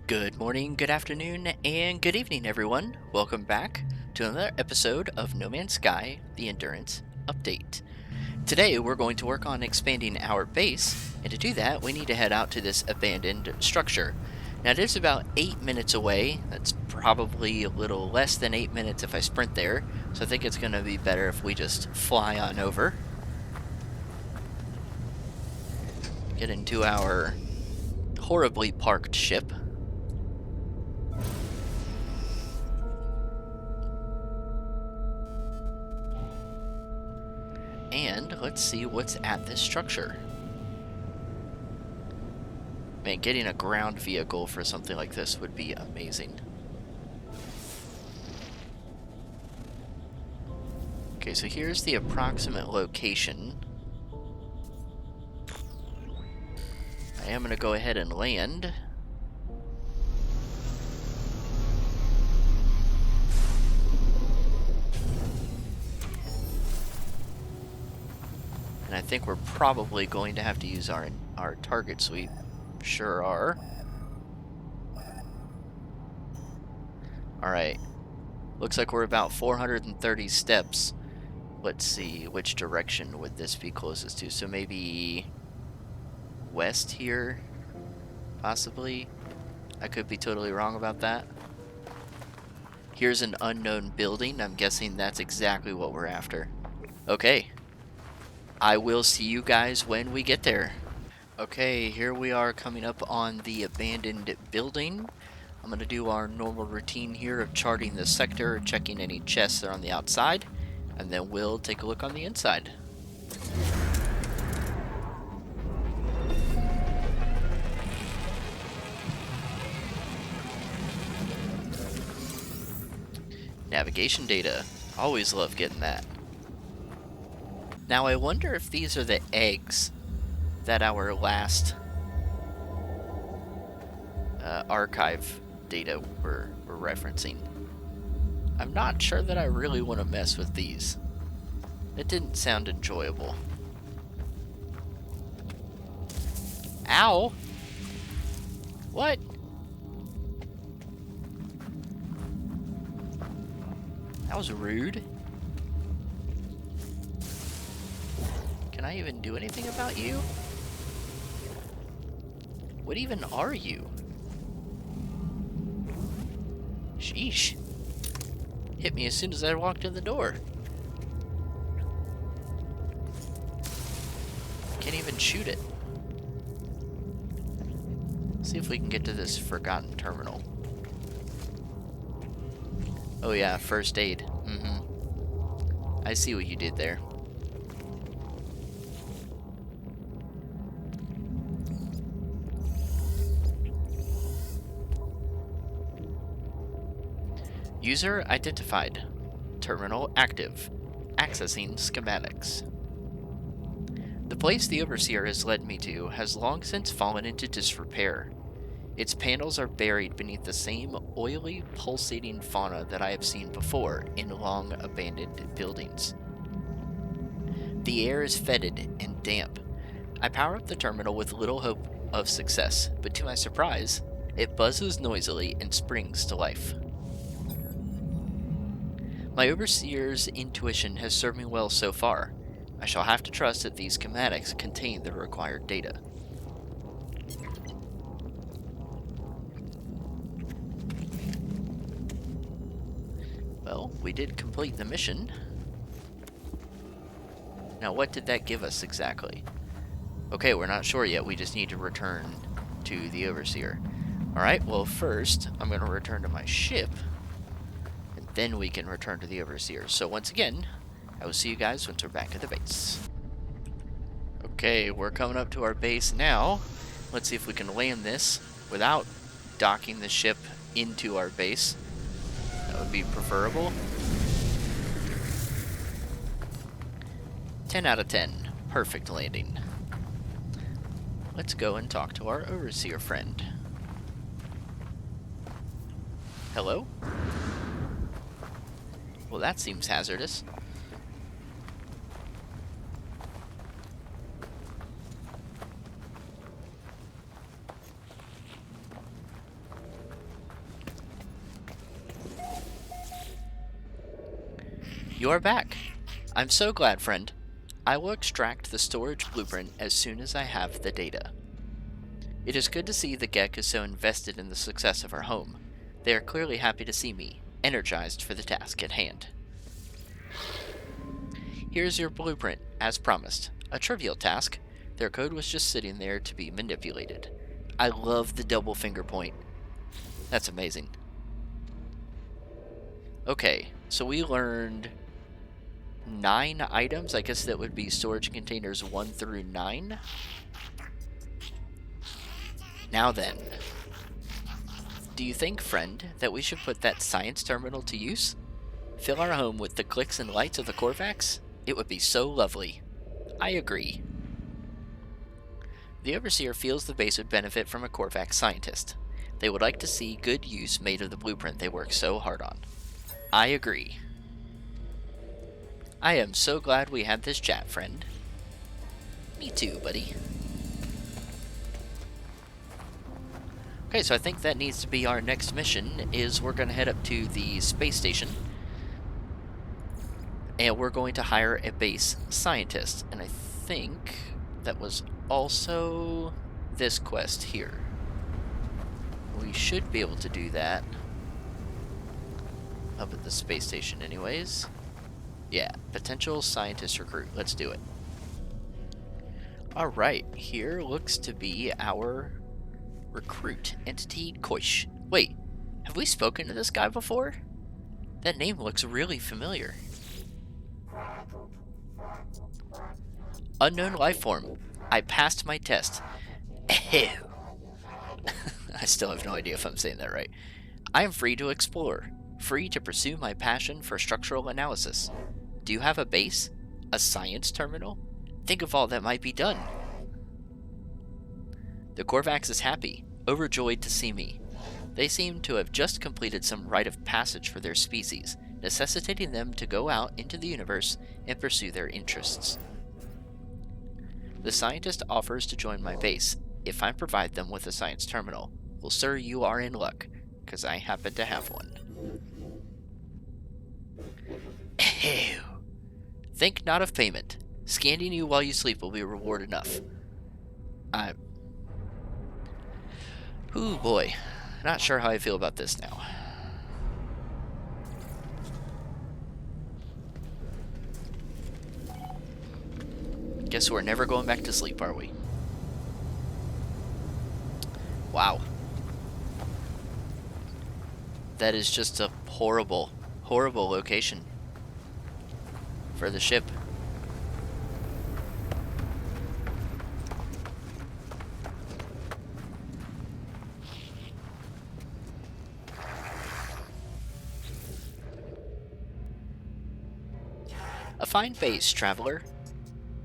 Good morning, good afternoon, and good evening, everyone. Welcome back to another episode of No Man's Sky, the Endurance Update. Today, we're going to work on expanding our base, and to do that, we need to head out to this abandoned structure. Now, it is about 8 minutes away. That's probably a little less than 8 minutes if I sprint there, so I think it's going to be better if we just fly on over. Get into our horribly parked ship. And let's see what's at this structure. Man, getting a ground vehicle for something like this would be amazing. Okay, so here's the approximate location. I am going to go ahead and land. And I think we're probably going to have to use our target sweep. Sure are. Alright. Looks like we're about 430 steps. Let's see, which direction would this be closest to? So maybe west here, possibly. I could be totally wrong about that. Here's an unknown building. I'm guessing that's exactly what we're after. Okay. I will see you guys when we get there. Okay, here we are coming up on the abandoned building. I'm going to do our normal routine here of charting the sector, checking any chests that are on the outside, and then we'll take a look on the inside. Navigation data. Always love getting that. Now I wonder if these are the eggs that our last archive data were referencing. I'm not sure that I really want to mess with these. It didn't sound enjoyable. Ow! What? That was rude. Can I even do anything about you? What even are you? Sheesh. Hit me as soon as I walked in the door. Can't even shoot it. See if we can get to this forgotten terminal. Oh yeah, first aid. I see what you did there. User identified. Terminal active. Accessing schematics. The place the Overseer has led me to has long since fallen into disrepair. Its panels are buried beneath the same oily, pulsating fauna that I have seen before in long abandoned buildings. The air is fetid and damp. I power up the terminal with little hope of success, but to my surprise, it buzzes noisily and springs to life. My Overseer's intuition has served me well so far. I shall have to trust that these schematics contain the required data. Well, we did complete the mission. Now, what did that give us exactly? Okay, we're not sure yet. We just need to return to the Overseer. Alright, well, first, I'm going to return to my ship. And then we can return to the Overseer. So once again, I will see you guys once we're back at the base. Okay, we're coming up to our base now. Let's see if we can land this without docking the ship into our base. That would be preferable. 10 out of 10. Perfect landing. Let's go and talk to our Overseer friend. Hello? Well, that seems hazardous. You are back. I'm so glad, friend. I will extract the storage blueprint as soon as I have the data. It is good to see the Gek is so invested in the success of our home. They are clearly happy to see me, energized for the task at hand. Here's your blueprint, as promised. A trivial task. Their code was just sitting there to be manipulated. I love the double finger point. That's amazing. Okay, so we learned 9 items. I guess that would be storage containers 1 through 9. Now then, do you think, friend, that we should put that science terminal to use? Fill our home with the clicks and lights of the Korvax? It would be so lovely. I agree. The Overseer feels the base would benefit from a Korvax scientist. They would like to see good use made of the blueprint they worked so hard on. I agree. I am so glad we had this chat, friend. Me too, buddy. Okay, so I think that needs to be our next mission, is we're going to head up to the space station. And we're going to hire a base scientist. And I think that was also this quest here. We should be able to do that up at the space station anyways. Yeah, potential scientist recruit. Let's do it. Alright, here looks to be our recruit, Entity Koish. Wait, have we spoken to this guy before? That name looks really familiar. Unknown life form. I passed my test. Ew. I still have no idea if I'm saying that right. I am free to explore, free to pursue my passion for structural analysis. Do you have a base? A science terminal? Think of all that might be done. The Korvax is happy, overjoyed to see me. They seem to have just completed some rite of passage for their species, necessitating them to go out into the universe and pursue their interests. The scientist offers to join my base if I provide them with a science terminal. Well, sir, you are in luck, because I happen to have one. Ew. Think not of payment. Scanning you while you sleep will be reward enough. Ooh boy, not sure how I feel about this now. Guess we're never going back to sleep, are we? Wow. That is just a horrible, horrible location for the ship. A fine base, traveler,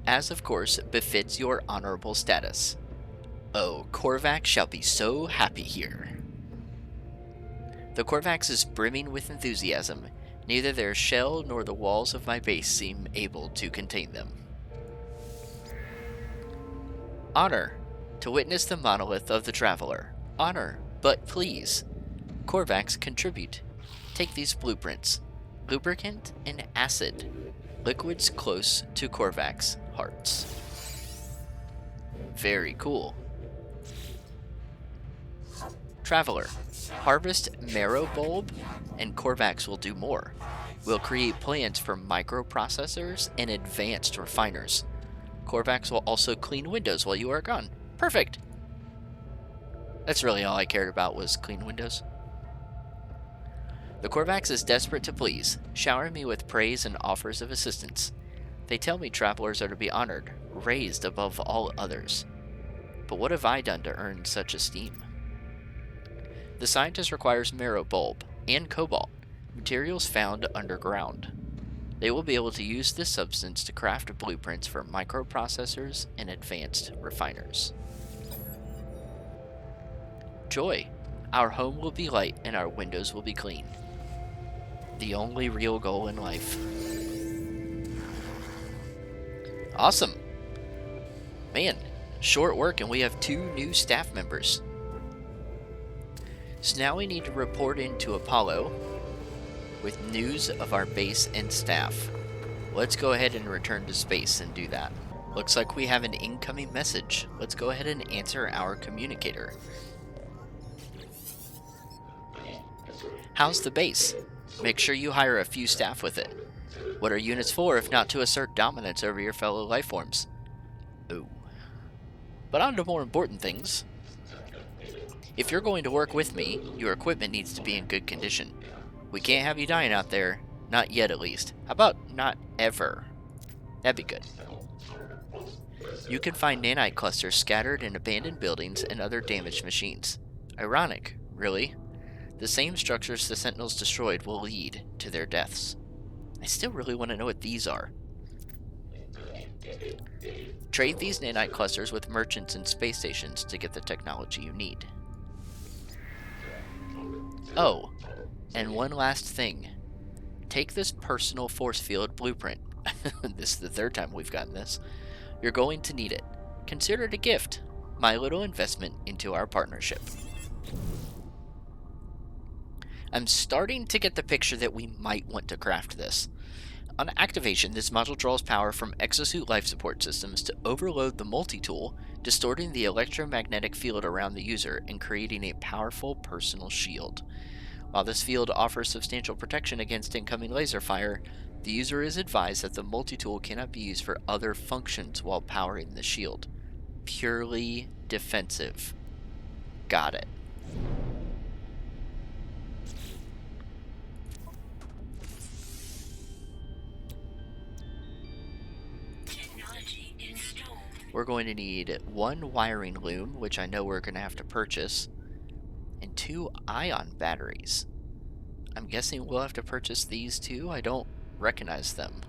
as of course befits your honorable status. Oh, Korvax shall be so happy here. The Korvax is brimming with enthusiasm. Neither their shell nor the walls of my base seem able to contain them. Honor, to witness the monolith of the traveler. Honor, but please. Korvax, contribute. Take these blueprints. Lubricant and acid. Liquids close to Korvax hearts. Very cool. Traveler, harvest marrow bulb, and Korvax will do more. We'll create plans for microprocessors and advanced refiners. Korvax will also clean windows while you are gone. Perfect! That's really all I cared about, was clean windows. The Korvax is desperate to please, showering me with praise and offers of assistance. They tell me travelers are to be honored, raised above all others. But what have I done to earn such esteem? The scientist requires marrow bulb and cobalt, materials found underground. They will be able to use this substance to craft blueprints for microprocessors and advanced refiners. Joy! Our home will be light and our windows will be clean. The only real goal in life. Awesome! Man, short work and we have 2 new staff members. So now we need to report into Apollo with news of our base and staff. Let's go ahead and return to space and do that. Looks like we have an incoming message. Let's go ahead and answer our communicator. How's the base? Make sure you hire a few staff with it. What are units for if not to assert dominance over your fellow lifeforms? Oh. But on to more important things. If you're going to work with me, your equipment needs to be in good condition. We can't have you dying out there. Not yet, at least. How about not ever? That'd be good. You can find nanite clusters scattered in abandoned buildings and other damaged machines. Ironic, really. The same structures the Sentinels destroyed will lead to their deaths. I still really want to know what these are. Trade these nanite clusters with merchants and space stations to get the technology you need. Oh, and one last thing. Take this personal force field blueprint. This is the third time we've gotten this. You're going to need it. Consider it a gift. My little investment into our partnership. I'm starting to get the picture that we might want to craft this. On activation, this module draws power from exosuit life support systems to overload the multi-tool, distorting the electromagnetic field around the user and creating a powerful personal shield. While this field offers substantial protection against incoming laser fire, the user is advised that the multi-tool cannot be used for other functions while powering the shield. Purely defensive. Got it. We're going to need one wiring loom, which I know we're going to have to purchase, and 2 ion batteries. I'm guessing we'll have to purchase these too. I don't recognize them.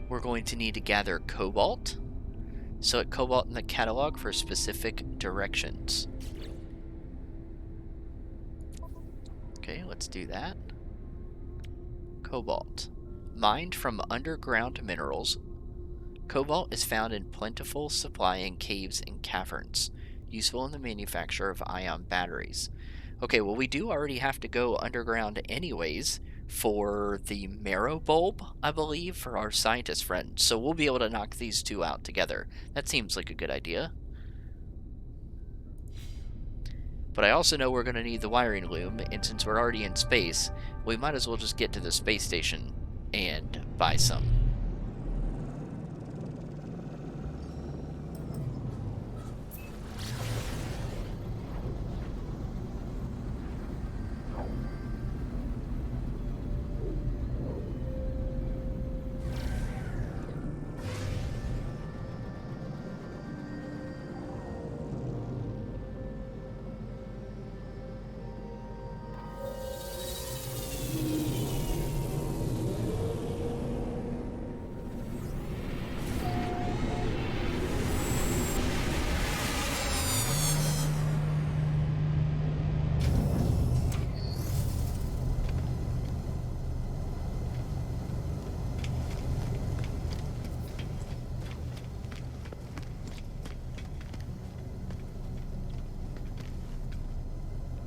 We're going to need to gather cobalt. Select cobalt in the catalog for specific directions. Okay, let's do that. Cobalt. Mined from underground minerals, cobalt is found in plentiful supply in caves and caverns, useful in the manufacture of ion batteries. Okay, well we do already have to go underground anyways for the marrow bulb, I believe, for our scientist friend, so we'll be able to knock these two out together. That seems like a good idea. But I also know we're going to need the wiring loom, and since we're already in space, we might as well just get to the space station and buy some.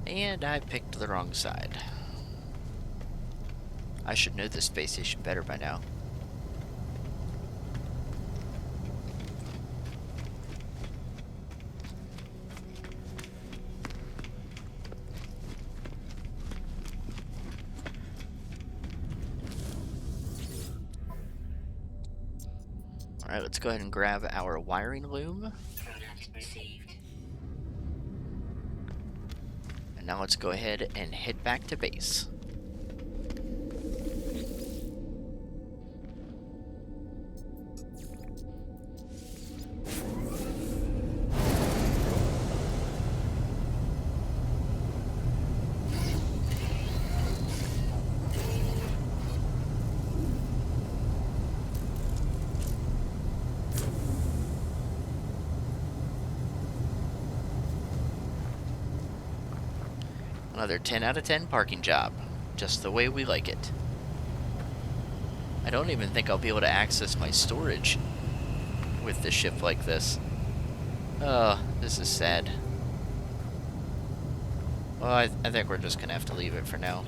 And I picked the wrong side. I should know this space station better by now. Alright, let's go ahead and grab our wiring loom. And now let's go ahead and head back to base. Another 10 out of 10 parking job, just the way we like it. I don't even think I'll be able to access my storage with the ship like this. Oh, this is sad. Well, I think we're just gonna have to leave it for now.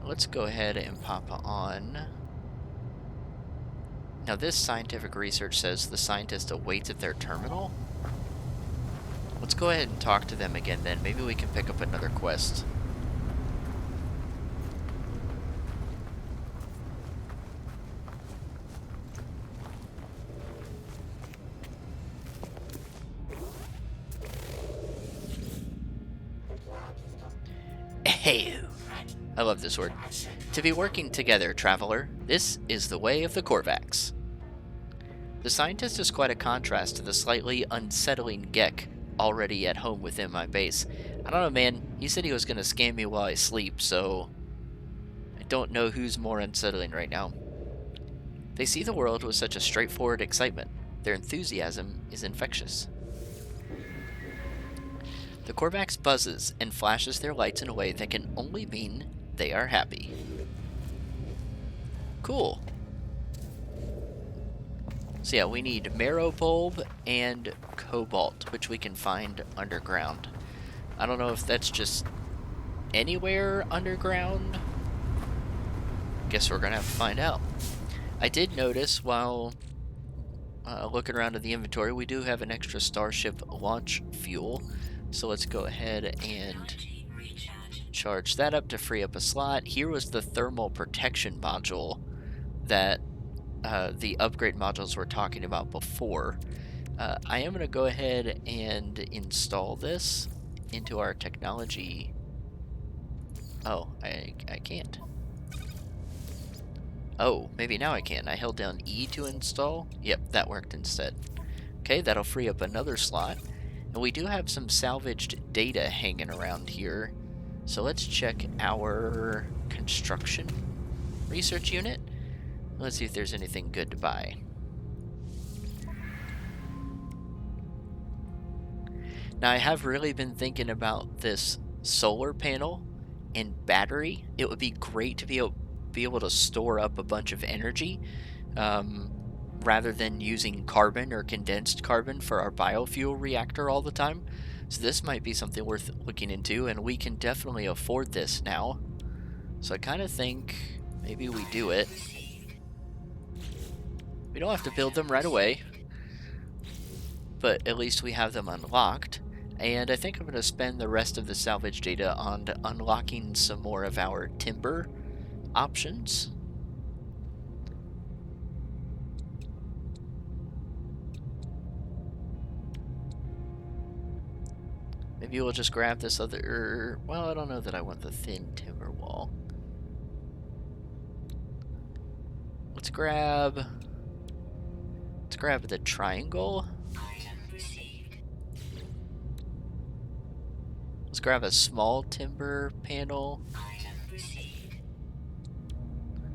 Let's go ahead and pop on. Now this scientific research says the scientist awaits at their terminal. Let's go ahead and talk to them again then. Maybe we can pick up another quest. Hey, I love this word. To be working together, traveler. This is the way of the Korvax. The scientist is quite a contrast to the slightly unsettling Gek already at home within my base. I don't know, man. He said he was going to scan me while I sleep, so I don't know who's more unsettling right now. They see the world with such a straightforward excitement. Their enthusiasm is infectious. The Korvax buzzes and flashes their lights in a way that can only mean they are happy. Cool. So yeah, we need marrow bulb and cobalt, which we can find underground. I don't know if that's just anywhere underground. Guess we're gonna have to find out. I did notice while looking around in the inventory, we do have an extra Starship launch fuel. So let's go ahead and charge that up to free up a slot. Here was the thermal protection module that the upgrade modules we're talking about before. I am going to go ahead and install this into our technology. Oh, I can't. Oh, maybe now I can. I held down E to install. Yep, that worked instead. Okay, that'll free up another slot. And we do have some salvaged data hanging around here. So let's check our construction research unit. Let's see if there's anything good to buy. Now, I have really been thinking about this solar panel and battery. It would be great to be able to store up a bunch of energy rather than using carbon or condensed carbon for our biofuel reactor all the time. So this might be something worth looking into, and we can definitely afford this now. So I kind of think maybe we do it. We don't have to build them right away, but at least we have them unlocked. And I think I'm going to spend the rest of the salvage data on unlocking some more of our timber options. Maybe we'll just grab this other... Well, I don't know that I want the thin timber wall. Let's grab the triangle. Let's grab a small timber panel.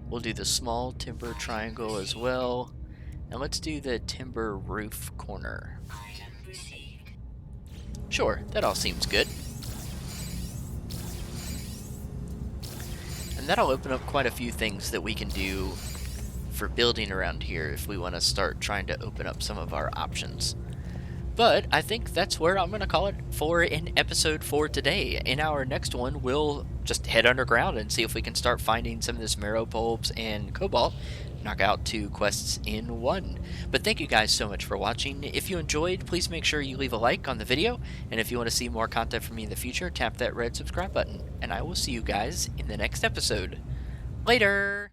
We'll do the small timber triangle as well. And let's do the timber roof corner. Sure, that all seems good. And that'll open up quite a few things that we can do for building around here if we want to start trying to open up some of our options. But I think that's where I'm going to call it for an episode for today. In our next one, we'll just head underground and see if we can start finding some of this marrow bulbs and cobalt. Knock out 2 quests in 1. But thank you guys so much for watching. If you enjoyed, please make sure you leave a like on the video. And if you want to see more content from me in the future, tap that red subscribe button. And I will see you guys in the next episode. Later!